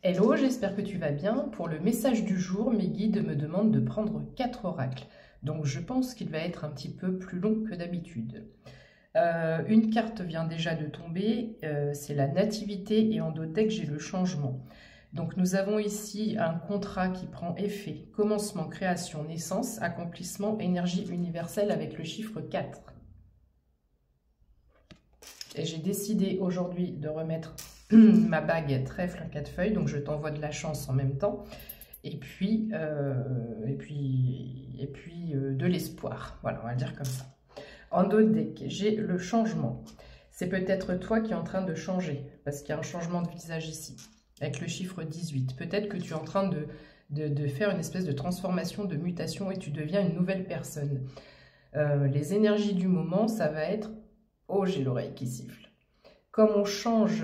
Hello, j'espère que tu vas bien. Pour le message du jour, mes guides me demandent de prendre 4 oracles. Donc je pense qu'il va être un petit peu plus long que d'habitude. Une carte vient déjà de tomber, c'est la nativité, et en dos de deck j'ai le changement. Donc nous avons ici un contrat qui prend effet, commencement, création, naissance, accomplissement, énergie universelle avec le chiffre 4. Et j'ai décidé aujourd'hui de remettre ma bague trèfle 4 feuilles, donc je t'envoie de la chance en même temps, et puis de l'espoir. Voilà, on va le dire comme ça. En dos de deck, j'ai le changement. C'est peut-être toi qui es en train de changer, parce qu'il y a un changement de visage ici, avec le chiffre 18. Peut-être que tu es en train de faire une espèce de transformation, de mutation, et tu deviens une nouvelle personne. Les énergies du moment, ça va être... Oh, j'ai l'oreille qui siffle. Comme on change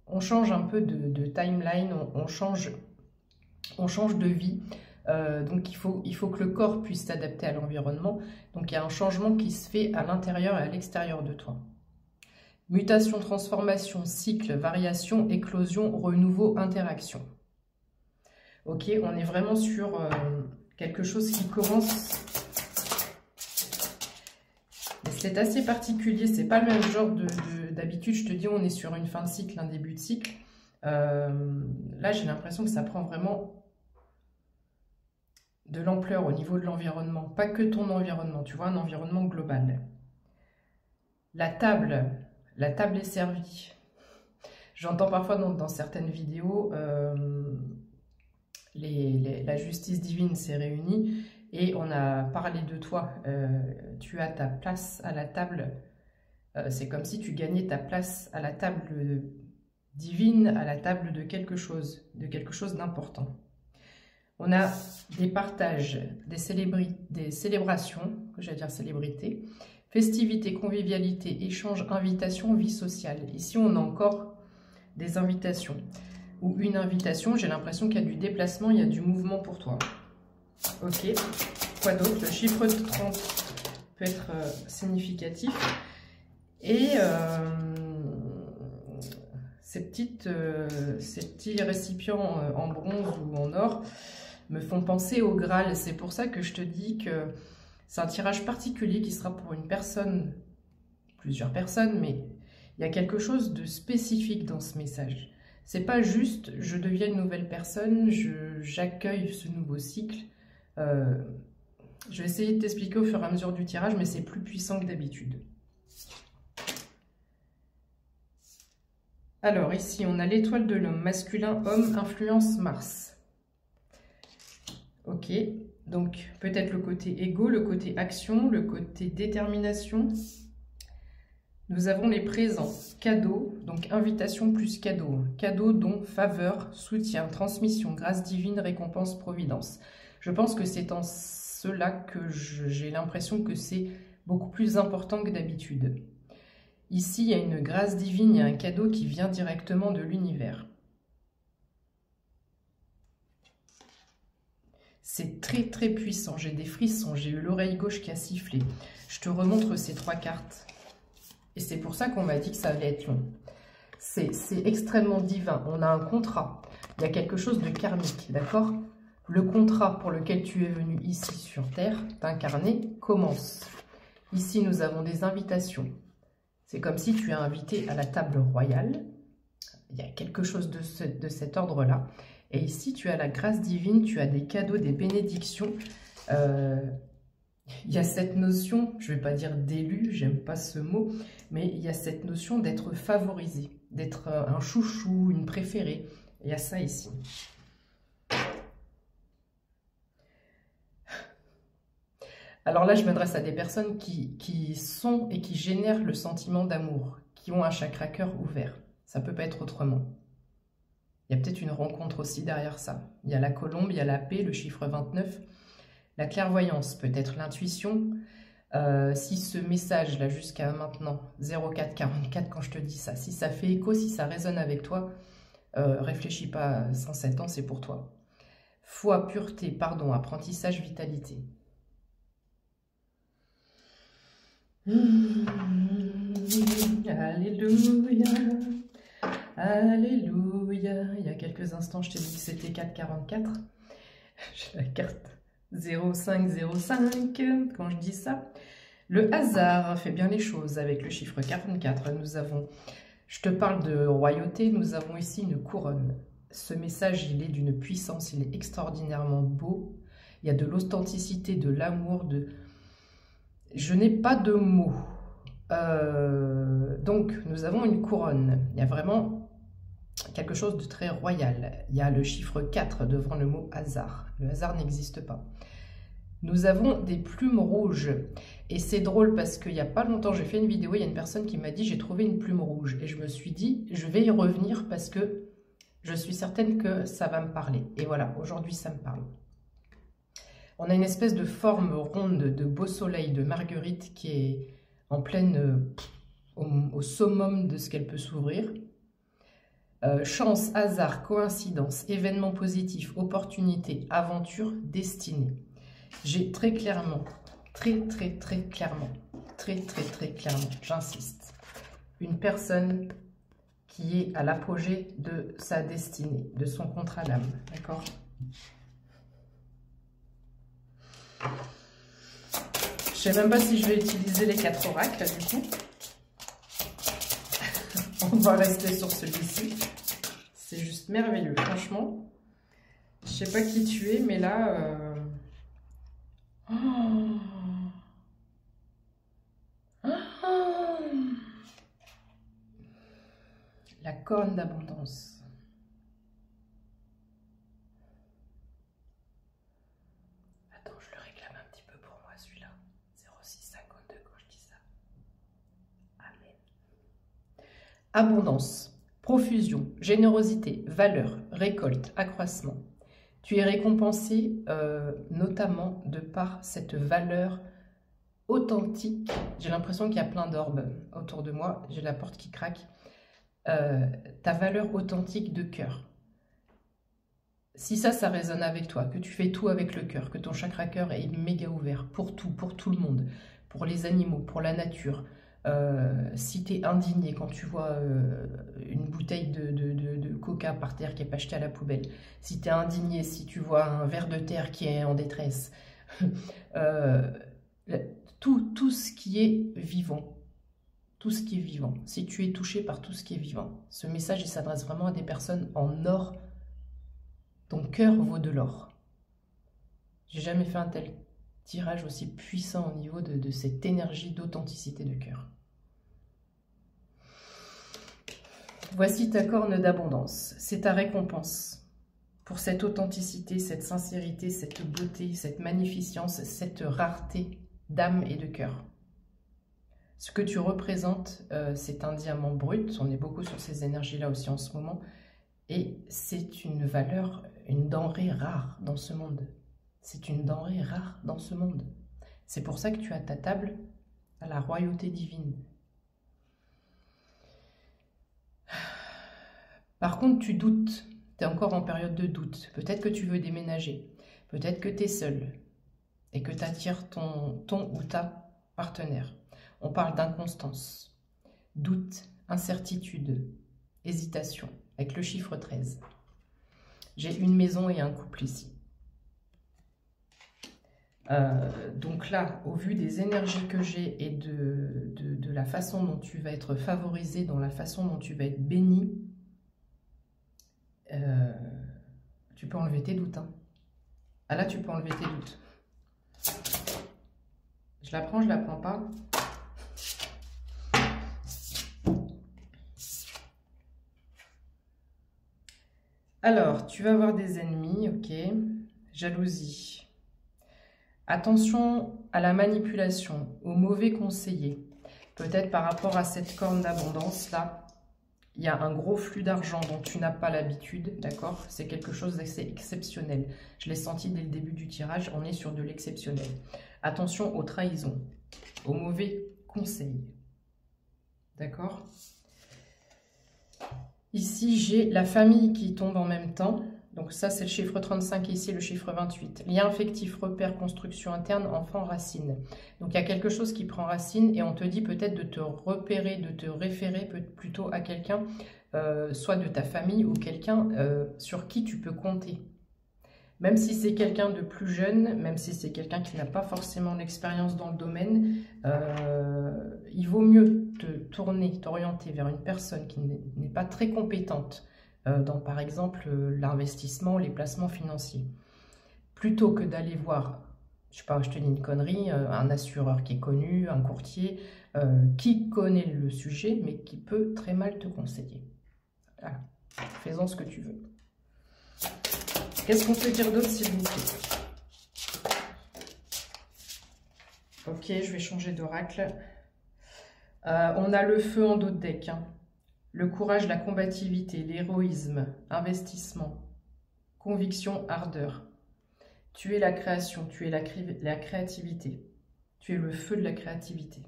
un peu de timeline, on change de vie. Donc il faut que le corps puisse s'adapter à l'environnement. Donc il y a un changement qui se fait à l'intérieur et à l'extérieur de toi. Mutation, transformation, cycle, variation, éclosion, renouveau, interaction. Ok, on est vraiment sur quelque chose qui commence... C'est assez particulier, c'est pas le même genre d'habitude. Je te dis, on est sur une fin de cycle, un début de cycle. Là, j'ai l'impression que ça prend vraiment de l'ampleur au niveau de l'environnement. Pas que ton environnement, tu vois, un environnement global. La table est servie. J'entends parfois dans certaines vidéos, la justice divine s'est réunie. Et on a parlé de toi, tu as ta place à la table, c'est comme si tu gagnais ta place à la table divine, à la table de quelque chose d'important. On a des partages, des célébrations, j'allais dire célébrités, festivités, convivialité, échange, invitation, vie sociale. Ici, on a encore des invitations, ou une invitation, j'ai l'impression qu'il y a du déplacement, il y a du mouvement pour toi. Ok, quoi d'autre? Le chiffre de 30 peut être significatif. Et ces petits récipients en bronze ou en or me font penser au Graal. C'est pour ça que je te dis que c'est un tirage particulier qui sera pour une personne, plusieurs personnes, mais il y a quelque chose de spécifique dans ce message. C'est pas juste je deviens une nouvelle personne, j'accueille ce nouveau cycle. Je vais essayer de t'expliquer au fur et à mesure du tirage, mais c'est plus puissant que d'habitude. Alors ici, on a l'étoile de l'homme, masculin, homme, influence Mars. Ok, donc peut-être le côté égo, le côté action, le côté détermination. Nous avons les présents, cadeaux, donc invitation plus cadeau. Cadeau, don, faveur, soutien, transmission, grâce divine, récompense, providence. Je pense que c'est en cela que j'ai l'impression que c'est beaucoup plus important que d'habitude. Ici, il y a une grâce divine, il y a un cadeau qui vient directement de l'univers. C'est très très puissant, j'ai des frissons, j'ai eu l'oreille gauche qui a sifflé. Je te remontre ces 3 cartes. Et c'est pour ça qu'on m'a dit que ça allait être long. C'est extrêmement divin, on a un contrat. Il y a quelque chose de karmique, d'accord ? Le contrat pour lequel tu es venu ici sur Terre, t'incarner, commence. Ici, nous avons des invitations. C'est comme si tu es invité à la table royale. Il y a quelque chose de cet ordre-là. Et ici, tu as la grâce divine, tu as des cadeaux, des bénédictions. Il y a cette notion, je ne vais pas dire d'élu, j'aime pas ce mot, mais il y a cette notion d'être favorisé, d'être un chouchou, une préférée. Il y a ça ici. Alors là, je m'adresse à des personnes qui sont et qui génèrent le sentiment d'amour, qui ont un chakra cœur ouvert. Ça ne peut pas être autrement. Il y a peut-être une rencontre aussi derrière ça. Il y a la colombe, il y a la paix, le chiffre 29, la clairvoyance, peut-être l'intuition. Si ce message-là, jusqu'à maintenant, 0444, quand je te dis ça, si ça fait écho, si ça résonne avec toi, réfléchis pas 107 ans, c'est pour toi. Foi, pureté, pardon, apprentissage, vitalité. Alléluia, Alléluia. Il y a quelques instants, je t'ai dit que c'était 4,44. J'ai la carte 0505 quand je dis ça. Le hasard fait bien les choses avec le chiffre 44. Nous avons, je te parle de royauté, nous avons ici une couronne. Ce message, il est d'une puissance, il est extraordinairement beau. Il y a de l'authenticité, de l'amour, de... Je n'ai pas de mots. Donc, nous avons une couronne. Il y a vraiment quelque chose de très royal. Il y a le chiffre 4 devant le mot hasard. Le hasard n'existe pas. Nous avons des plumes rouges. Et c'est drôle parce qu'il n'y a pas longtemps, j'ai fait une vidéo, il y a une personne qui m'a dit « j'ai trouvé une plume rouge ». Et je me suis dit « je vais y revenir parce que je suis certaine que ça va me parler ». Et voilà, aujourd'hui ça me parle. On a une espèce de forme ronde de beau soleil, de marguerite qui est en pleine, au summum de ce qu'elle peut s'ouvrir. Chance, hasard, coïncidence, événement positif, opportunité, aventure, destinée. J'ai très clairement, très clairement, j'insiste, une personne qui est à l'apogée de sa destinée, de son contrat d'âme, d'accord ? Je ne sais même pas si je vais utiliser les 4 oracles, du coup. On va rester sur celui-ci. C'est juste merveilleux, franchement. Je sais pas qui tu es, mais là... Oh. Oh. La corne d'abondance. Attends, je le réclame un petit peu pour moi, celui-là. 0652 quand je dis ça. Amen. Abondance, profusion, générosité, valeur, récolte, accroissement. Tu es récompensé notamment de par cette valeur authentique. J'ai l'impression qu'il y a plein d'orbes autour de moi. J'ai la porte qui craque. Ta valeur authentique de cœur. Si ça résonne avec toi, que tu fais tout avec le cœur, que ton chakra cœur est méga ouvert pour tout le monde, pour les animaux, pour la nature, si tu es indigné quand tu vois une bouteille de coca par terre qui est pas jetée à la poubelle, si tu es indigné, si tu vois un ver de terre qui est en détresse, tout ce qui est vivant, tout ce qui est vivant, si tu es touché par tout ce qui est vivant, ce message il s'adresse vraiment à des personnes en or. Ton cœur vaut de l'or. J'ai jamais fait un tel tirage aussi puissant au niveau de cette énergie d'authenticité de cœur. Voici ta corne d'abondance. C'est ta récompense pour cette authenticité, cette sincérité, cette beauté, cette magnificence, cette rareté d'âme et de cœur. Ce que tu représentes, c'est un diamant brut. On est beaucoup sur ces énergies-là aussi en ce moment. Et c'est une valeur, une denrée rare dans ce monde. C'est une denrée rare dans ce monde. C'est pour ça que tu as ta table à la royauté divine. Par contre, tu doutes. Tu es encore en période de doute. Peut-être que tu veux déménager. Peut-être que tu es seul. Et que tu attires ton ou ta partenaire. On parle d'inconstance, doute, incertitude, hésitation. Avec le chiffre 13. J'ai une maison et un couple ici. Donc là, au vu des énergies que j'ai et de la façon dont tu vas être favorisé, dans la façon dont tu vas être béni, tu peux enlever tes doutes. Hein. Ah là, tu peux enlever tes doutes. Je la prends pas. Alors, tu vas avoir des ennemis, ok. Jalousie. Attention à la manipulation, aux mauvais conseillers. Peut-être par rapport à cette corne d'abondance, là, il y a un gros flux d'argent dont tu n'as pas l'habitude, d'accord? C'est quelque chose d'assez exceptionnel. Je l'ai senti dès le début du tirage, on est sur de l'exceptionnel. Attention aux trahisons, aux mauvais conseils, d'accord? Ici, j'ai la famille qui tombe en même temps. Donc ça, c'est le chiffre 35 et ici, le chiffre 28. Lien affectif, repère, construction interne, enfant, racine. Donc il y a quelque chose qui prend racine et on te dit peut-être de te repérer, de te référer plutôt à quelqu'un soit de ta famille ou quelqu'un sur qui tu peux compter. Même si c'est quelqu'un de plus jeune, même si c'est quelqu'un qui n'a pas forcément d'expérience dans le domaine, il vaut mieux te tourner, t'orienter vers une personne qui n'est pas très compétente dans, par exemple, l'investissement, les placements financiers. Plutôt que d'aller voir, je sais pas, je te dis une connerie, un assureur qui est connu, un courtier, qui connaît le sujet, mais qui peut très mal te conseiller. Voilà. Fais-en ce que tu veux. Qu'est-ce qu'on peut dire d'autre, s'il vous plaît? Ok, je vais changer d'oracle. On a le feu en dos de deck. Hein. Le courage, la combativité, l'héroïsme, investissement, conviction, ardeur. Tu es la création, tu es la créativité. Tu es le feu de la créativité.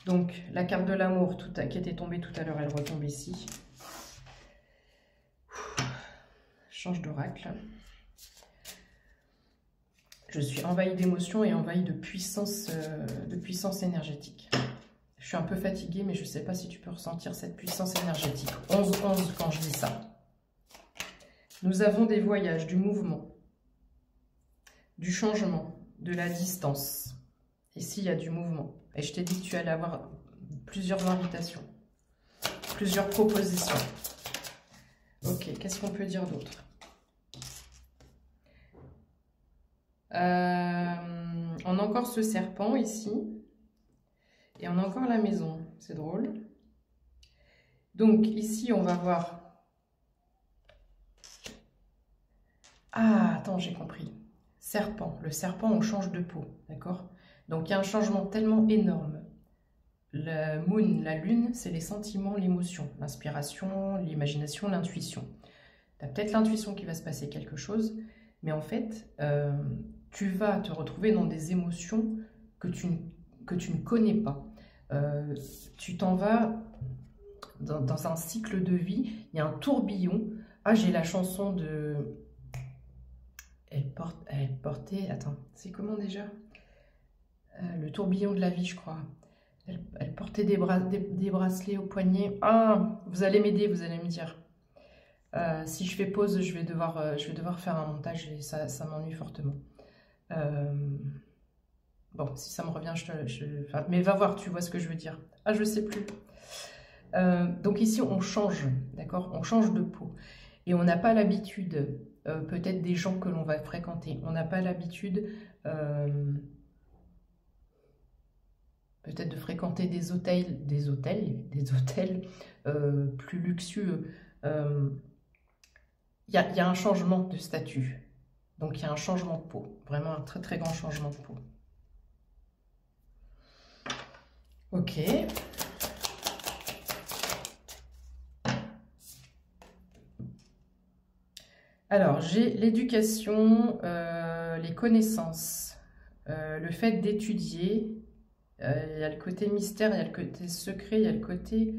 Donc, la carte de l'amour qui était tombée tout à l'heure, elle retombe ici. Change d'oracle. Je suis envahie d'émotions et envahie de puissance énergétique. Je suis un peu fatiguée, mais je ne sais pas si tu peux ressentir cette puissance énergétique. 11-11 quand je dis ça. Nous avons des voyages, du mouvement, du changement, de la distance. Ici, il y a du mouvement. Et je t'ai dit que tu allais avoir plusieurs invitations, plusieurs propositions. Ok, qu'est-ce qu'on peut dire d'autre? On a encore ce serpent ici. Et on a encore la maison. C'est drôle. Donc ici, on va voir... Ah, attends, j'ai compris. Serpent. Le serpent, on change de peau. D'accord? Donc il y a un changement tellement énorme. Le moon, la lune, c'est les sentiments, l'émotion, l'inspiration, l'imagination, l'intuition. Tu as peut-être l'intuition qu'il va se passer quelque chose, mais en fait, tu vas te retrouver dans des émotions que tu ne connais pas. Tu t'en vas dans un cycle de vie, il y a un tourbillon. Ah, j'ai la chanson de... Elle portait... Attends, c'est comment déjà? Le tourbillon de la vie, je crois. Elle portait des bracelets au poignet. Ah, vous allez m'aider, vous allez me dire. Si je fais pause, je vais devoir faire un montage et ça m'ennuie fortement. Bon, si ça me revient, enfin, mais va voir, tu vois ce que je veux dire. Ah, je sais plus. Donc ici, on change, d'accord? On change de peau. Et on n'a pas l'habitude, peut-être des gens que l'on va fréquenter. On n'a pas l'habitude... peut-être de fréquenter des hôtels plus luxueux. Il y a un changement de statut. Donc, il y a un changement de peau. Vraiment un très, très grand changement de peau. Ok. Alors, j'ai l'éducation, les connaissances, le fait d'étudier. Il y a le côté mystère, il y a le côté secret, il y a le côté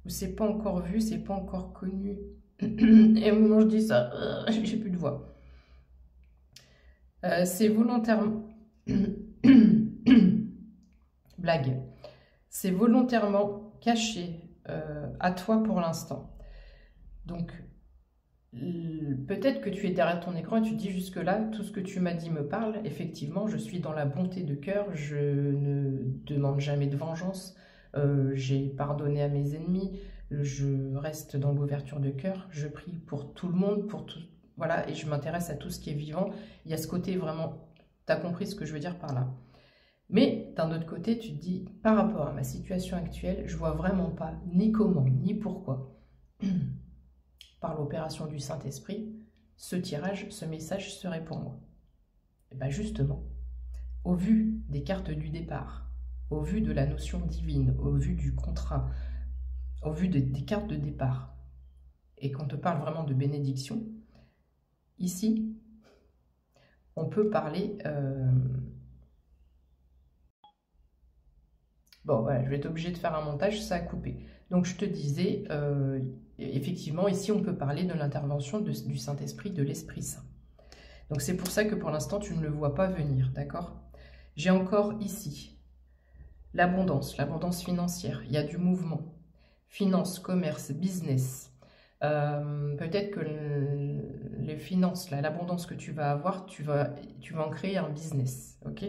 où c'est pas encore vu, c'est pas encore connu. Et au moment où je dis ça, j'ai plus de voix. C'est volontairement... Blague. C'est volontairement caché à toi pour l'instant. Donc, peut-être que tu es derrière ton écran et tu te dis jusque-là, tout ce que tu m'as dit me parle. Effectivement, je suis dans la bonté de cœur, je ne demande jamais de vengeance, j'ai pardonné à mes ennemis, je reste dans l'ouverture de cœur, je prie pour tout le monde, pour tout, voilà, et je m'intéresse à tout ce qui est vivant. Il y a ce côté vraiment, tu as compris ce que je veux dire par là. Mais d'un autre côté, tu te dis, par rapport à ma situation actuelle, je vois vraiment pas ni comment, ni pourquoi. Par l'opération du Saint-Esprit, ce tirage, ce message serait pour moi. Et bien justement, au vu des cartes du départ, au vu de la notion divine, au vu du contrat, au vu des cartes de départ, et qu'on te parle vraiment de bénédiction, ici, on peut parler... Bon, voilà, je vais être obligée de faire un montage, ça a coupé. Donc, je te disais, effectivement, ici, on peut parler de l'intervention du Saint-Esprit, de l'Esprit Saint. Donc, c'est pour ça que pour l'instant, tu ne le vois pas venir, d'accord? J'ai encore ici l'abondance financière. Il y a du mouvement. finance, commerce, business. Peut-être que les finances, l'abondance que tu vas avoir, tu vas en créer un business. Ok?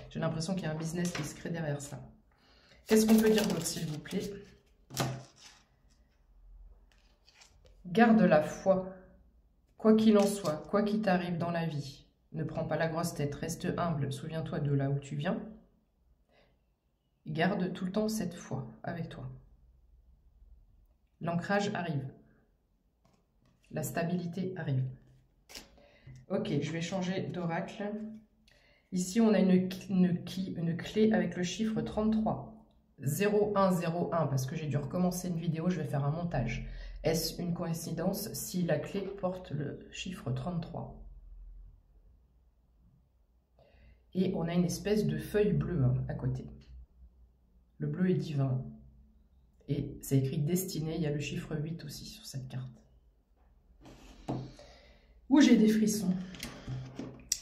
J'ai l'impression qu'il y a un business qui se crée derrière ça. Qu'est-ce qu'on peut dire d'autre, s'il vous plaît? Garde la foi. Quoi qu'il en soit, quoi qu'il t'arrive dans la vie, ne prends pas la grosse tête, reste humble, souviens-toi de là où tu viens. Garde tout le temps cette foi avec toi. L'ancrage arrive. La stabilité arrive. Ok, je vais changer d'oracle. Ici, on a une clé avec le chiffre 33. 0101, parce que j'ai dû recommencer une vidéo, je vais faire un montage. Est-ce une coïncidence si la clé porte le chiffre 33? Et on a une espèce de feuille bleue à côté. Le bleu est divin. Et c'est écrit destinée, il y a le chiffre 8 aussi sur cette carte. Ouh, j'ai des frissons.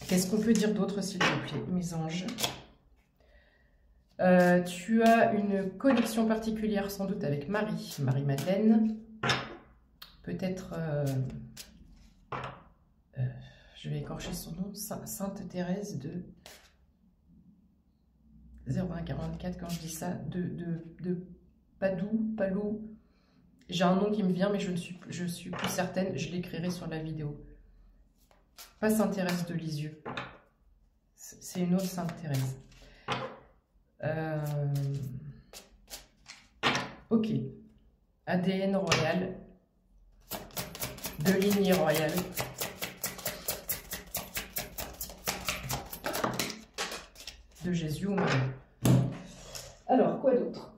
Qu'est-ce qu'on peut dire d'autre, s'il vous plaît, mes anges? Tu as une connexion particulière sans doute avec Marie-Madeleine. Peut-être, je vais écorcher son nom, Sainte Thérèse de 0144, quand je dis ça, de Padoue. J'ai un nom qui me vient, mais je suis plus certaine, je l'écrirai sur la vidéo. Pas Sainte Thérèse de Lisieux, c'est une autre Sainte Thérèse. Ok, ADN royal, de lignée royale. De Jésus ou Marie. Alors, quoi d'autre?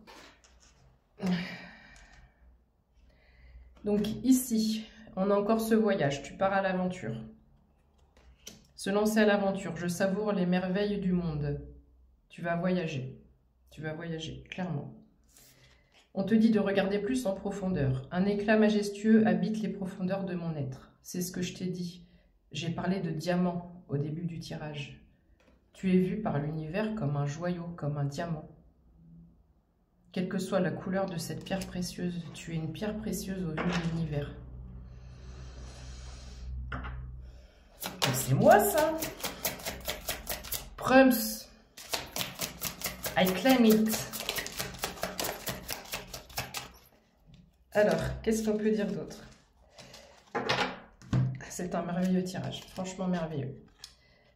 Donc ici, on a encore ce voyage, tu pars à l'aventure. Se lancer à l'aventure, je savoure les merveilles du monde. Tu vas voyager, clairement. On te dit de regarder plus en profondeur. Un éclat majestueux habite les profondeurs de mon être. C'est ce que je t'ai dit. J'ai parlé de diamant au début du tirage. Tu es vu par l'univers comme un joyau, comme un diamant. Quelle que soit la couleur de cette pierre précieuse, tu es une pierre précieuse au vu de l'univers. C'est moi ça. Prums. I claim it. Alors, qu'est-ce qu'on peut dire d'autre? C'est un merveilleux tirage, franchement merveilleux.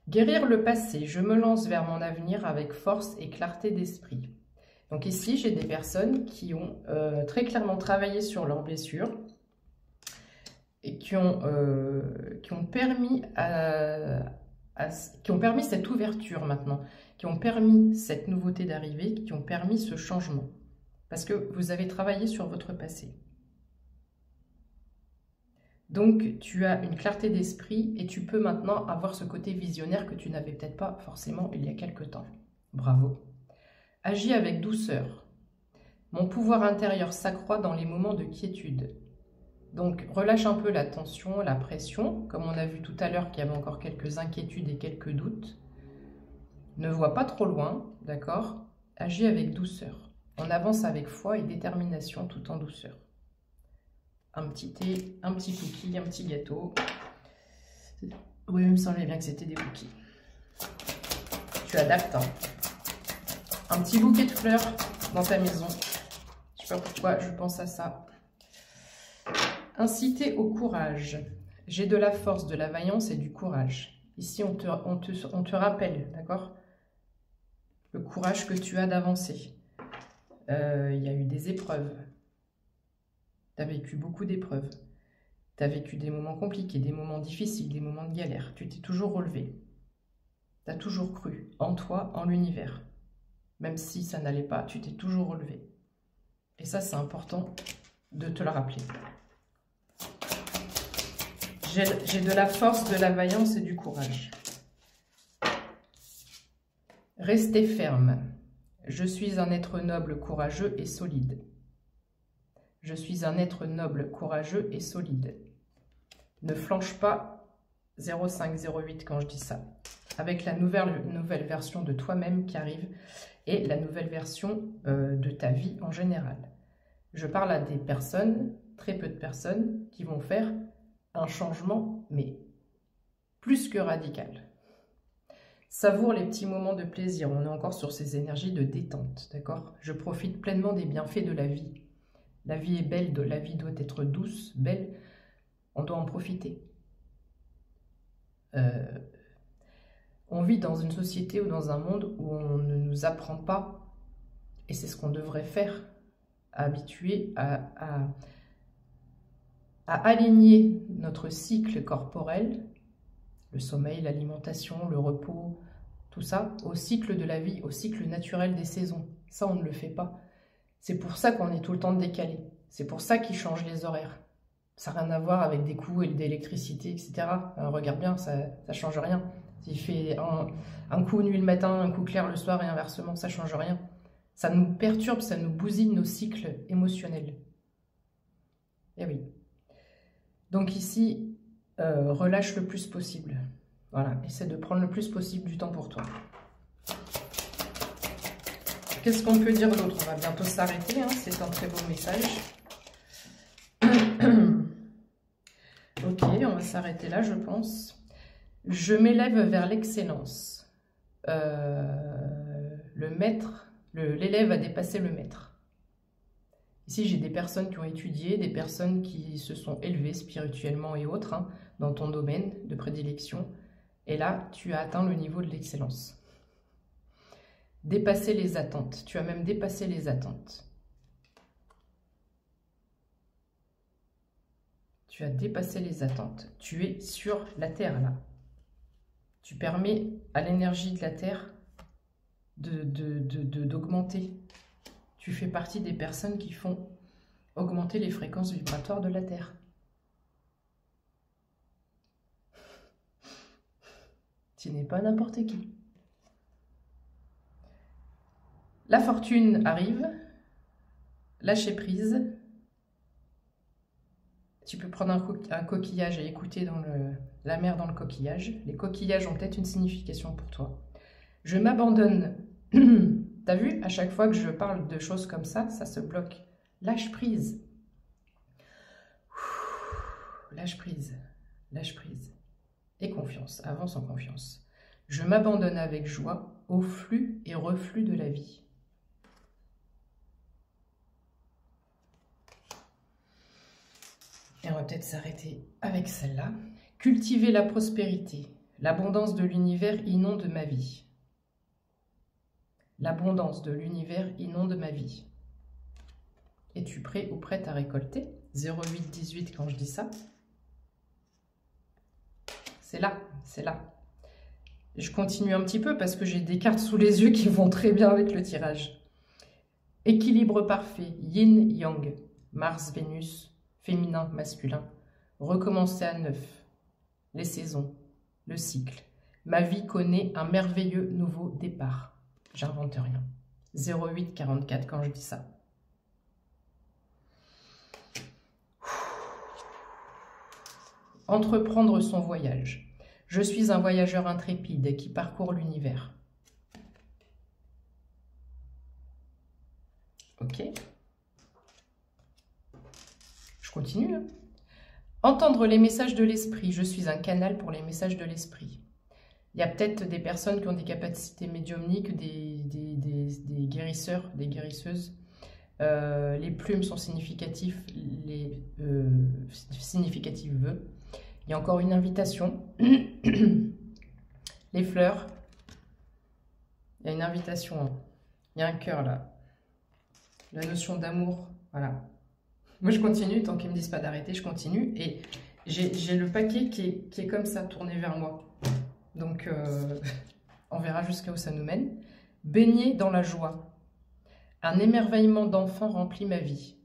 Guérir le passé, je me lance vers mon avenir avec force et clarté d'esprit. Donc ici, j'ai des personnes qui ont très clairement travaillé sur leurs blessures et qui ont permis cette ouverture maintenant, qui ont permis cette nouveauté d'arriver, qui ont permis ce changement. Parce que vous avez travaillé sur votre passé. Donc, tu as une clarté d'esprit et tu peux maintenant avoir ce côté visionnaire que tu n'avais peut-être pas forcément il y a quelque temps. Bravo. Agis avec douceur. Mon pouvoir intérieur s'accroît dans les moments de quiétude. Donc, relâche un peu la tension, la pression, comme on a vu tout à l'heure qu'il y avait encore quelques inquiétudes et quelques doutes. Ne vois pas trop loin, d'accord? Agis avec douceur. On avance avec foi et détermination tout en douceur. Un petit thé, un petit cookie, un petit gâteau. Oui, il me semblait bien que c'était des cookies. Tu adaptes, hein. Un petit bouquet de fleurs dans ta maison. Je ne sais pas pourquoi je pense à ça. Inciter au courage. J'ai de la force, de la vaillance et du courage. Ici, on te rappelle, d'accord? Le courage que tu as d'avancer. Il y a eu des épreuves. Tu as vécu beaucoup d'épreuves. Tu as vécu des moments compliqués, des moments difficiles, des moments de galère. Tu t'es toujours relevé. Tu as toujours cru en toi, en l'univers. Même si ça n'allait pas, tu t'es toujours relevé. Et ça, c'est important de te le rappeler. J'ai de la force, de la vaillance et du courage. Restez ferme. Je suis un être noble, courageux et solide. Je suis un être noble, courageux et solide. Ne flanche pas 0508 quand je dis ça. Avec la nouvelle version de toi-même qui arrive et la nouvelle version de ta vie en général. Je parle à des personnes, très peu de personnes, qui vont faire un changement, mais plus que radical. Savoure les petits moments de plaisir. On est encore sur ces énergies de détente, d'accord? Je profite pleinement des bienfaits de la vie. La vie est belle, la vie doit être douce, belle. On doit en profiter. On vit dans une société ou dans un monde où on ne nous apprend pas, et c'est ce qu'on devrait faire, habituer à aligner notre cycle corporel, le sommeil, l'alimentation, le repos, tout ça, au cycle de la vie, au cycle naturel des saisons. Ça, on ne le fait pas. C'est pour ça qu'on est tout le temps décalé. C'est pour ça qu'ils changent les horaires. Ça n'a rien à voir avec des coûts d'électricité, etc. Regarde bien, ça ne change rien. S'il fait un coup nuit le matin, un coup clair le soir et inversement, ça ne change rien. Ça nous perturbe, ça nous bousille nos cycles émotionnels. Eh oui. Donc ici, relâche le plus possible. Voilà, essaie de prendre le plus possible du temps pour toi. Qu'est-ce qu'on peut dire d'autre? On va bientôt s'arrêter, hein, c'est un très beau message. Ok, on va s'arrêter là, je pense. Je m'élève vers l'excellence. Le maître, l'élève a dépassé le maître. Ici, j'ai des personnes qui ont étudié, des personnes qui se sont élevées spirituellement et autres, hein, dans ton domaine de prédilection. Et là, tu as atteint le niveau de l'excellence. Dépasser les attentes. Tu as même dépassé les attentes. Tu as dépassé les attentes. Tu es sur la Terre, là. Tu permets à l'énergie de la Terre d'augmenter. Tu fais partie des personnes qui font augmenter les fréquences vibratoires de la Terre. Tu n'es pas n'importe qui. La fortune arrive. Lâcher prise. Tu peux prendre un coquillage et écouter dans la mer dans le coquillage. Les coquillages ont peut-être une signification pour toi. Je m'abandonne. T'as vu, à chaque fois que je parle de choses comme ça, ça se bloque. Lâche prise. Lâche prise. Lâche prise. Et confiance. Avance en confiance. Je m'abandonne avec joie au flux et reflux de la vie. Et on va peut-être s'arrêter avec celle-là. Cultiver la prospérité. L'abondance de l'univers inonde ma vie. L'abondance de l'univers inonde ma vie. Es-tu prêt ou prête à récolter? 0818 quand je dis ça. C'est là, c'est là. Je continue un petit peu parce que j'ai des cartes sous les yeux qui vont très bien avec le tirage. Équilibre parfait, yin-yang, Mars-Vénus, féminin, masculin. Recommencer à neuf. Les saisons, le cycle. Ma vie connaît un merveilleux nouveau départ. J'invente rien. 0844 quand je dis ça. Entreprendre son voyage. Je suis un voyageur intrépide qui parcourt l'univers. Ok. Je continue. Hein. Entendre les messages de l'esprit. Je suis un canal pour les messages de l'esprit. Il y a peut-être des personnes qui ont des capacités médiumniques, des guérisseurs, des guérisseuses. Les plumes sont significatives, significatives. Il y a encore une invitation. Les fleurs. Il y a une invitation. Hein. Il y a un cœur là. La notion d'amour. Voilà. Moi je continue, tant qu'ils ne me disent pas d'arrêter, je continue. Et j'ai le paquet qui est comme ça, tourné vers moi. Donc, on verra jusqu'à où ça nous mène. Baigner dans la joie. Un émerveillement d'enfant remplit ma vie.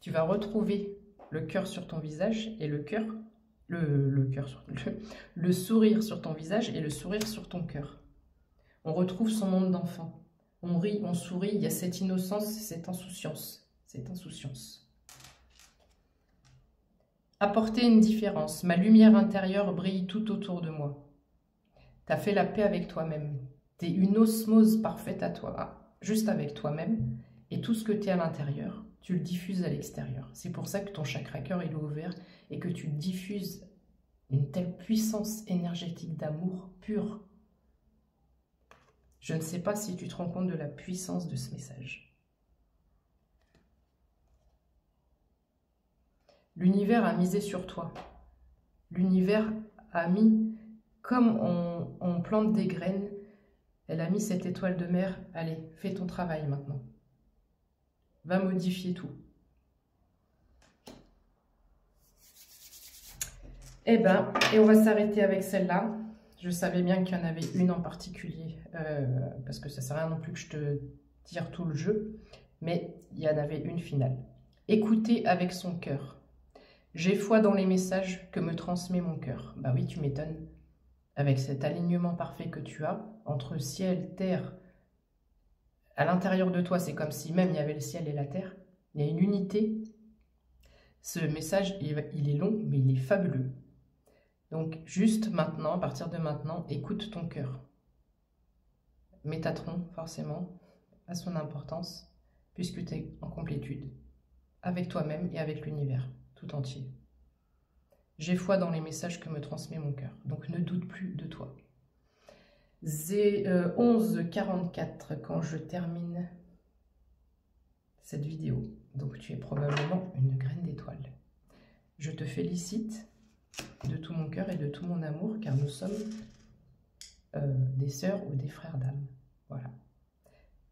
Tu vas retrouver le cœur sur ton visage et le sourire sur ton visage et le sourire sur ton cœur. On retrouve son monde d'enfant. On rit, on sourit, il y a cette innocence, cette insouciance. Cette insouciance. Apporter une différence. Ma lumière intérieure brille tout autour de moi. Tu as fait la paix avec toi-même. Tu es une osmose parfaite à toi, juste avec toi-même. Et tout ce que tu es à l'intérieur, tu le diffuses à l'extérieur. C'est pour ça que ton chakra cœur il est ouvert et que tu diffuses une telle puissance énergétique d'amour pur. Je ne sais pas si tu te rends compte de la puissance de ce message. L'univers a misé sur toi. L'univers a mis, comme on plante des graines, elle a mis cette étoile de mer. Allez, fais ton travail maintenant. Va modifier tout. Eh ben, et on va s'arrêter avec celle-là. Je savais bien qu'il y en avait une en particulier, parce que ça ne sert à rien non plus que je te tire tout le jeu, mais il y en avait une finale. Écoutez avec son cœur. J'ai foi dans les messages que me transmet mon cœur. Bah oui, tu m'étonnes. Avec cet alignement parfait que tu as, entre ciel, terre, à l'intérieur de toi, c'est comme si même il y avait le ciel et la terre. Il y a une unité. Ce message, il est long, mais il est fabuleux. Donc, juste maintenant, à partir de maintenant, écoute ton cœur. Métatron, forcément, a son importance, puisque tu es en complétude, avec toi-même et avec l'univers, tout entier. J'ai foi dans les messages que me transmet mon cœur, donc ne doute plus de toi. 11h44 quand je termine cette vidéo. Donc tu es probablement une graine d'étoile. Je te félicite de tout mon cœur et de tout mon amour, car nous sommes des sœurs ou des frères d'âme. Voilà.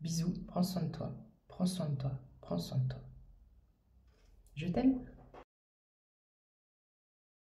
Bisous, prends soin de toi, prends soin de toi, prends soin de toi. Je t'aime.